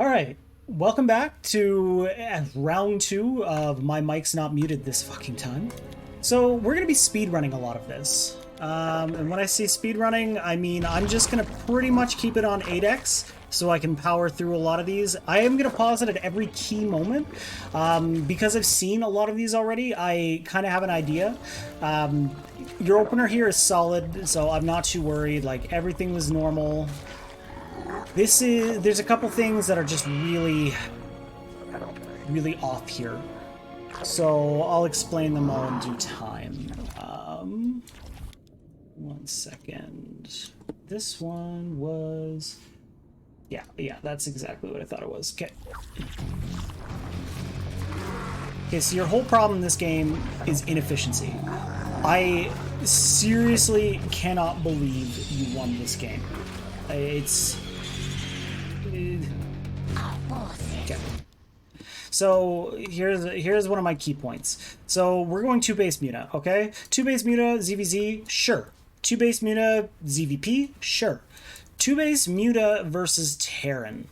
All right, welcome back to round two of my mic's not muted this fucking time. So we're gonna be speedrunning a lot of this. And when I say speedrunning, I mean I'm just gonna pretty much keep it on 8x so I can power through a lot of these. I am gonna pause it at every key moment because I've seen a lot of these already. I kind of have an idea. Your opener here is solid, so I'm not too worried. Like everything was normal. There's a couple things that are just really off here. So I'll explain them all in due time. One second. This one was... Yeah, that's exactly what I thought it was. Okay. Okay, so your whole problem in this game is inefficiency. I seriously cannot believe you won this game. It's... Okay. So here's one of my key points. So we're going 2 base Muta, okay? 2 base Muta, ZVZ, sure. 2 base Muta, ZVP, sure. 2 base Muta versus Terran.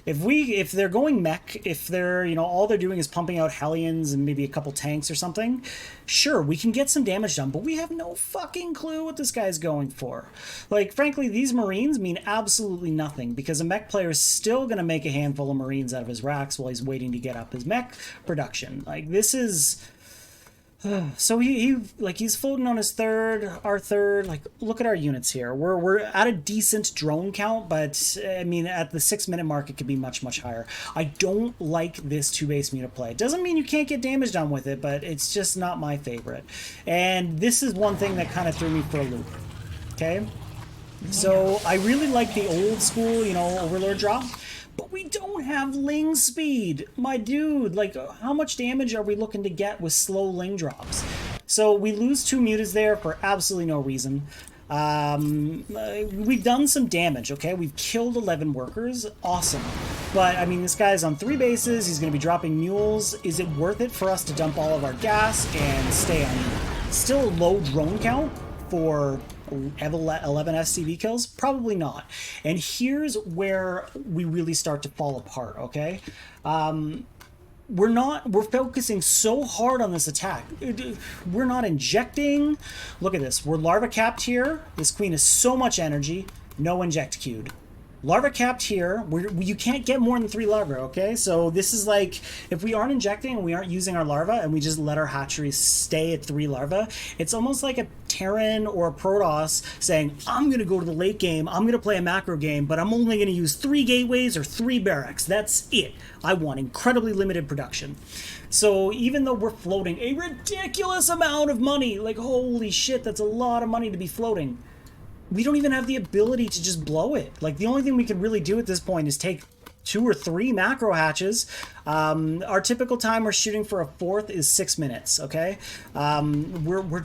If they're going mech, if they're, all they're doing is pumping out Hellions and maybe a couple tanks or something, sure, we can get some damage done, but we have no fucking clue what this guy's going for. Like, frankly, these Marines mean absolutely nothing because a mech player is still going to make a handful of Marines out of his racks while he's waiting to get up his mech production. Like, this is... So he's floating on his third, our third. Like, look at our units here. We're at a decent drone count, but I mean, at the 6-minute mark, it could be much higher. I don't like this 2 base Muta play. It doesn't mean you can't get damage done with it, but it's just not my favorite. And this is one thing that kind of threw me for a loop. Okay, so I really like the old school, Overlord drop. But we don't have Ling speed, my dude. Like, how much damage are we looking to get with slow Ling drops? So we lose 2 mutas there for absolutely no reason. We've done some damage, okay? We've killed 11 workers. Awesome. But, I mean, this guy's on 3 bases. He's going to be dropping mules. Is it worth it for us to dump all of our gas and stay on still a low drone count for 11 SCV kills? Probably not. And here's where we really start to fall apart, okay? We're focusing so hard on this attack. We're not injecting. Look at this. We're larva capped here. This queen has so much energy. No inject queued. Larva capped here. You can't get more than 3 larvae, okay? So this is like, if we aren't injecting and we aren't using our larva and we just let our hatcheries stay at 3 larvae, it's almost like a Terran or a Protoss saying, I'm going to go to the late game, I'm going to play a macro game, but I'm only going to use 3 gateways or 3 barracks. That's it. I want incredibly limited production. So even though we're floating a ridiculous amount of money, like holy shit, that's a lot of money to be floating, we don't even have the ability to just blow it. Like, the only thing we can really do at this point is take 2 or 3 macro hatches. Our typical time we're shooting for a 4th is 6 minutes, okay? We're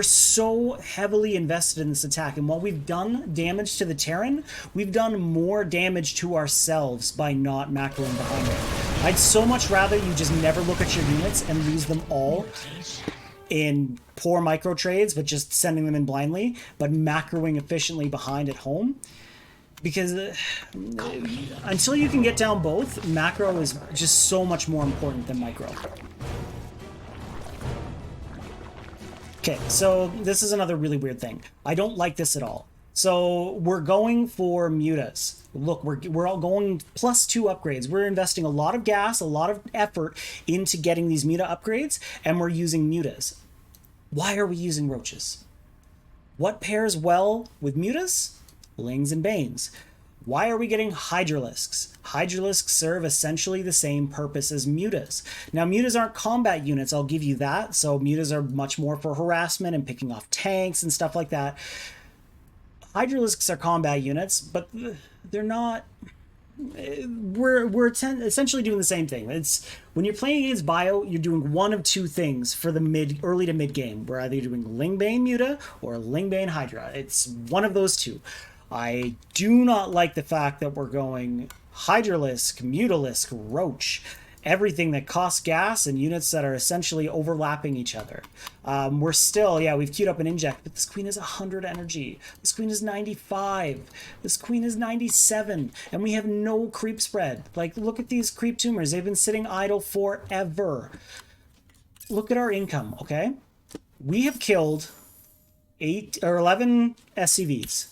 so heavily invested in this attack, and while we've done damage to the Terran, we've done more damage to ourselves by not macroing behind it. I'd so much rather you just never look at your units and lose them all in poor micro trades, but just sending them in blindly, but macroing efficiently behind at home. Because until you can get down both, macro is just so much more important than micro. Okay, so this is another really weird thing. I don't like this at all. So we're going for mutas. Look, we're all going +2 upgrades. We're investing a lot of gas, a lot of effort into getting these muta upgrades, and we're using mutas. Why are we using roaches? What pairs well with mutas? Lings and banes. Why are we getting hydralisks? Hydralisks serve essentially the same purpose as mutas. Now, mutas aren't combat units, I'll give you that. So mutas are much more for harassment and picking off tanks and stuff like that. Hydralisks are combat units, but they're not... We're essentially doing the same thing. It's when you're playing against bio, you're doing one of 2 things for the early to mid game. We're either doing Lingbane Muta or Lingbane Hydra. It's one of those 2. I do not like the fact that we're going Hydralisk, Mutalisk, Roach. everything that costs gas and units that are essentially overlapping each other. We're still, yeah, we've queued up an inject, but this queen is 100 energy. This queen is 95. This queen is 97. And we have no creep spread. Like, look at these creep tumors. They've been sitting idle forever. Look at our income, okay? We have killed 8 or 11 SCVs,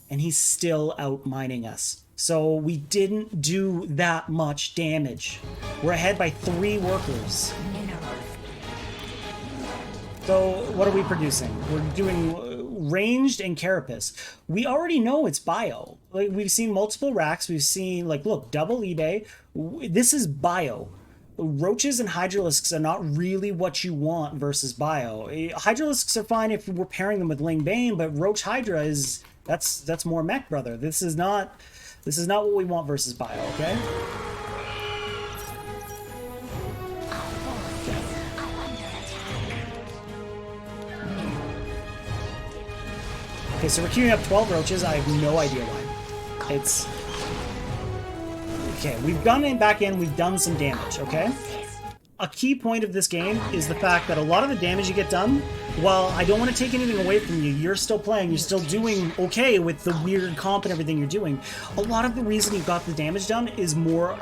and he's still out mining us. So we didn't do that much damage. We're ahead by 3 workers. So what are we producing? We're doing ranged and carapace. We already know it's bio. Like, we've seen multiple racks. We've seen, like, look, double eBay. This is bio. Roaches and Hydralisks are not really what you want versus bio. Hydralisks are fine if we're pairing them with Ling Bane, but Roach Hydra is that's more mech, brother. This is not what we want versus bio, okay? Okay, so we're queuing up 12 roaches. I have no idea why. It's... Okay, we've gone back in, we've done some damage, okay? A key point of this game is the fact that a lot of the damage you get done, while I don't want to take anything away from you, you're still playing, you're still doing okay with the weird comp and everything you're doing. A lot of the reason you got the damage done is more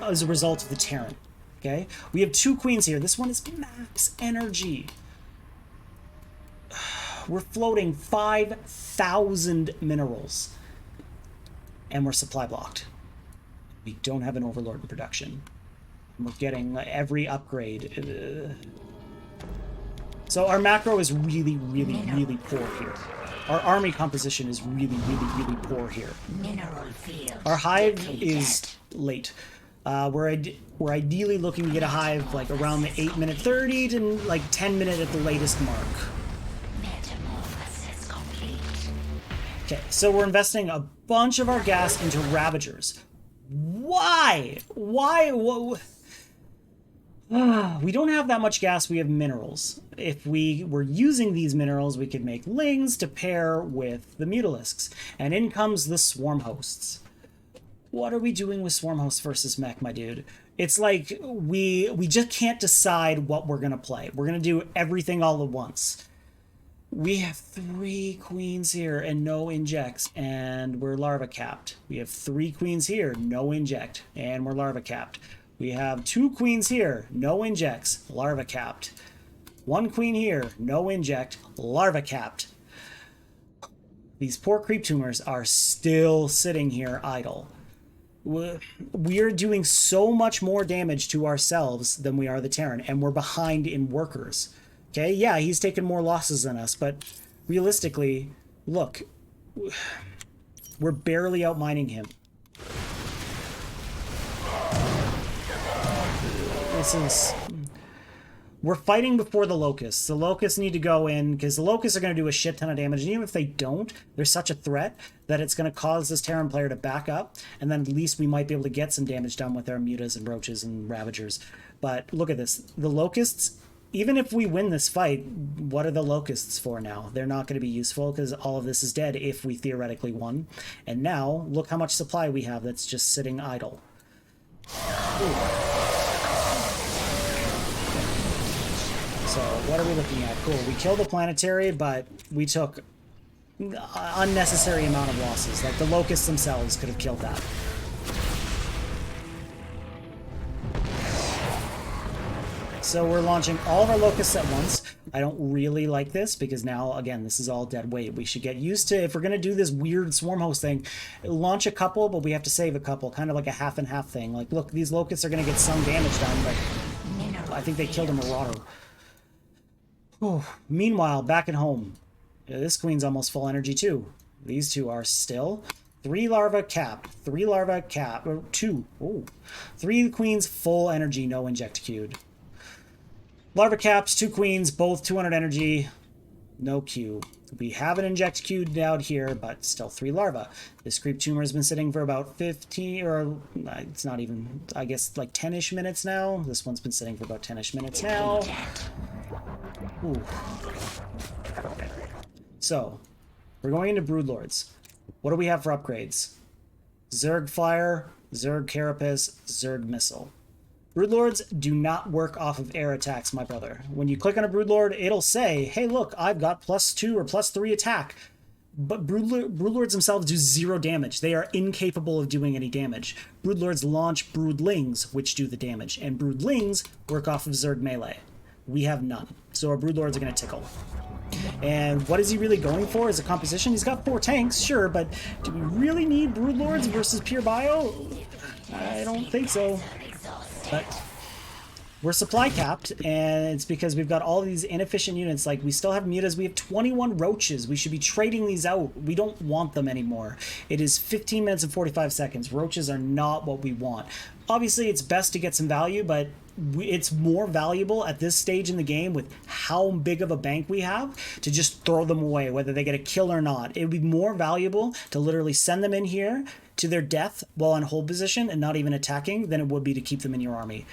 as a result of the Terran, okay? We have 2 queens here. This one is max energy. We're floating 5,000 minerals, and we're supply blocked. We don't have an Overlord in production. We're getting every upgrade. So our macro is really, really, really poor here. Our army composition is really, really, really poor here. Our hive is late. We're ideally looking to get a hive like around the 8-minute 30 to like 10-minute at the latest mark. Okay, so we're investing a bunch of our gas into Ravagers. Why? We don't have that much gas, we have minerals. If we were using these minerals, we could make lings to pair with the Mutalisks. And in comes the Swarm Hosts. What are we doing with Swarm Hosts versus mech, my dude? It's like we just can't decide what we're gonna play. We're gonna do everything all at once. We have 3 queens here and no injects, and we're larva capped. We have 3 queens here, no inject, and we're larva capped. We have 2 queens here, no injects, larva capped. 1 queen here, no inject, larva capped. These poor creep tumors are still sitting here idle. We're doing so much more damage to ourselves than we are the Terran, and we're behind in workers. Okay, yeah, he's taken more losses than us, but realistically, look, we're barely outmining him. This is... We're fighting before the Locusts. The Locusts need to go in, because the Locusts are going to do a shit ton of damage, and even if they don't, they're such a threat that it's going to cause this Terran player to back up, and then at least we might be able to get some damage done with our Mutas and Roaches and Ravagers. But look at this. The Locusts... Even if we win this fight, what are the Locusts for now? They're not going to be useful because all of this is dead if we theoretically won. And now, look how much supply we have that's just sitting idle. Ooh. So, what are we looking at? Cool, we killed the planetary, but we took an unnecessary amount of losses. Like, the Locusts themselves could have killed that. So we're launching all of our Locusts at once. I don't really like this because now, again, this is all dead weight. We should get used to, if we're going to do this weird Swarm Host thing, launch a couple, but we have to save a couple. Kind of like a half and half thing. Like, look, these Locusts are going to get some damage done, but I think they killed a Marauder. Whew. Meanwhile, back at home, this queen's almost full energy too. These 2 are still. 3 larva capped. 3 larva capped. 2. Ooh. 3 queens full energy, no inject queued. Larva caps, 2 queens, both 200 energy, no Q. We have an inject queued out here, but still 3 larva. This creep tumor has been sitting for about 15, or it's not even, I guess, like 10-ish minutes now. This one's been sitting for about 10-ish minutes now. Ooh. So, we're going into Broodlords. What do we have for upgrades? Zerg Flyer, Zerg Carapace, Zerg Missile. Broodlords do not work off of air attacks, my brother. When you click on a Broodlord, it'll say, hey, look, I've got +2 or +3 attack. But Broodlords themselves do 0 damage. They are incapable of doing any damage. Broodlords launch Broodlings, which do the damage. And Broodlings work off of Zerg melee. We have none. So our Broodlords are going to tickle. And what is he really going for as a composition? He's got 4 tanks, sure, but do we really need Broodlords versus pure bio? I don't think so. But we're supply capped, and it's because we've got all these inefficient units. Like, we still have mutas. We have 21 roaches. We should be trading these out. We don't want them anymore. It is 15 minutes and 45 seconds. Roaches are not what we want. Obviously, it's best to get some value, but it's more valuable at this stage in the game with how big of a bank we have to just throw them away, whether they get a kill or not. It would be more valuable to literally send them in here to their death while on hold position and not even attacking than it would be to keep them in your army.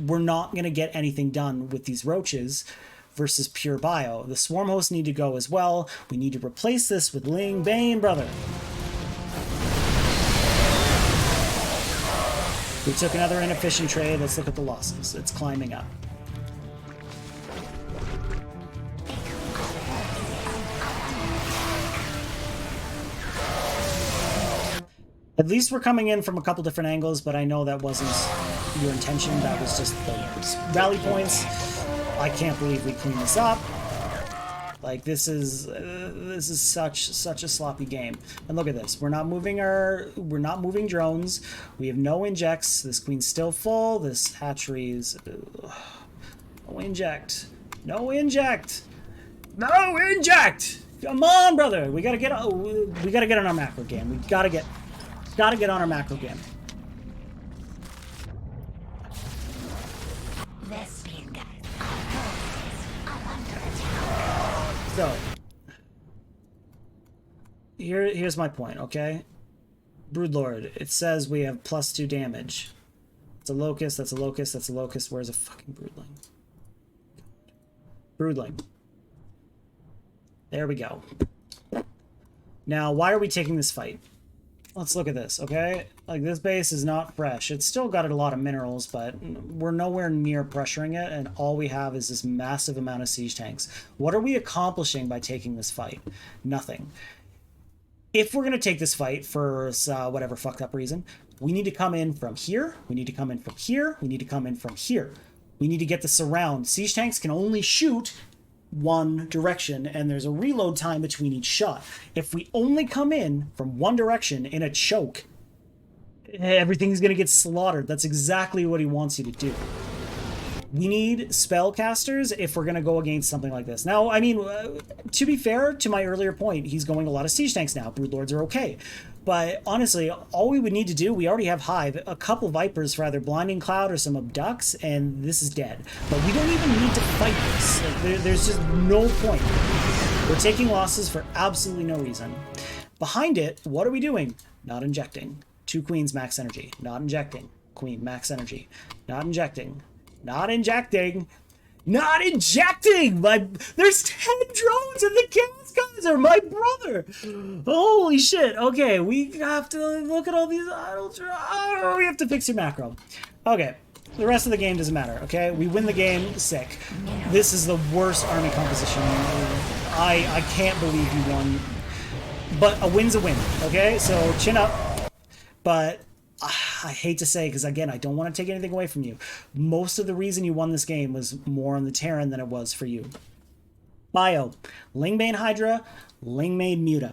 We're not going to get anything done with these roaches versus pure bio. The swarm hosts need to go as well. We need to replace this with Ling Bane, brother. We took another inefficient trade. Let's look at the losses. It's climbing up. At least we're coming in from a couple different angles, but I know that wasn't your intention. That was just the rally points. I can't believe we cleaned this up. Like, this is such a sloppy game. And look at this. We're not moving drones. We have no injects. This queen's still full. This hatchery is no inject. No inject. No inject. Come on, brother. We gotta get on our macro game. We gotta get on our macro game. So, here's my point, okay? Broodlord, it says we have +2 damage. It's a locust, that's a locust, that's a locust. Where's a fucking broodling? Broodling. There we go. Now, why are we taking this fight? Let's look at this, okay? Like, this base is not fresh. It's still got a lot of minerals, but we're nowhere near pressuring it, and all we have is this massive amount of siege tanks. What are we accomplishing by taking this fight? Nothing. If we're going to take this fight for whatever fucked up reason, we need to come in from here, we need to come in from here, we need to come in from here. We need to get the surround. Siege tanks can only shoot one direction, and there's a reload time between each shot. If we only come in from one direction in a choke, everything's going to get slaughtered. That's exactly what he wants you to do. We need spellcasters if we're going to go against something like this. Now, I mean, to be fair, to my earlier point, he's going a lot of siege tanks now. Broodlords are okay. But honestly, all we would need to do, we already have Hive, a couple Vipers for either Blinding Cloud or some Abducts, and this is dead. But we don't even need to fight this. Like, there's just no point. We're taking losses for absolutely no reason. Behind it, what are we doing? Not injecting. 2 queens, max energy. Not injecting. Queen, max energy. Not injecting. Not injecting. Not injecting! There's 10 drones and the Chaos Guys are my brother! Holy shit. Okay, we have to look at all these idle drones. Oh, we have to fix your macro. Okay, the rest of the game doesn't matter, okay? We win the game, sick. This is the worst army composition. I can't believe you won. But a win's a win, okay? So chin up. But I hate to say, because again, I don't want to take anything away from you. Most of the reason you won this game was more on the Terran than it was for you. Bio. Lingbane Hydra, Lingbane Muta.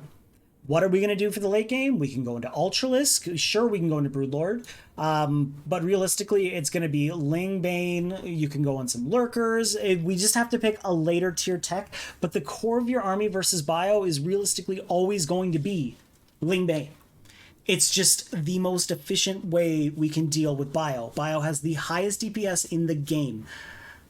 What are we going to do for the late game? We can go into Ultralisk. Sure, we can go into Broodlord. But realistically, it's going to be Lingbane. You can go on some Lurkers. We just have to pick a later tier tech. But the core of your army versus Bio is realistically always going to be Lingbane. It's just the most efficient way we can deal with Bio. Bio has the highest DPS in the game.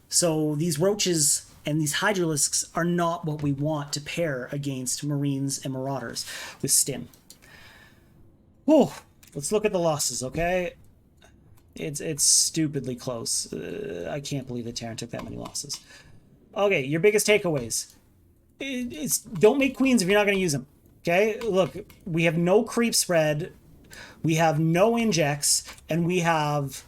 So these Roaches and these Hydralisks are not what we want to pair against Marines and Marauders with Stim. Whew. Let's look at the losses, okay? It's stupidly close. I can't believe that Terran took that many losses. Okay, your biggest takeaways. Don't make queens if you're not going to use them. Okay, look, we have no creep spread, we have no injects, and we have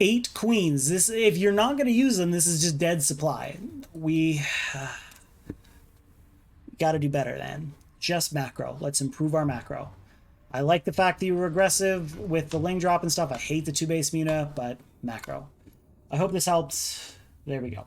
8 queens. This, if you're not going to use them, this is just dead supply. We got to do better then. Just macro. Let's improve our macro. I like the fact that you were aggressive with the Ling drop and stuff. I hate the 2 base Muna, but macro. I hope this helps. There we go.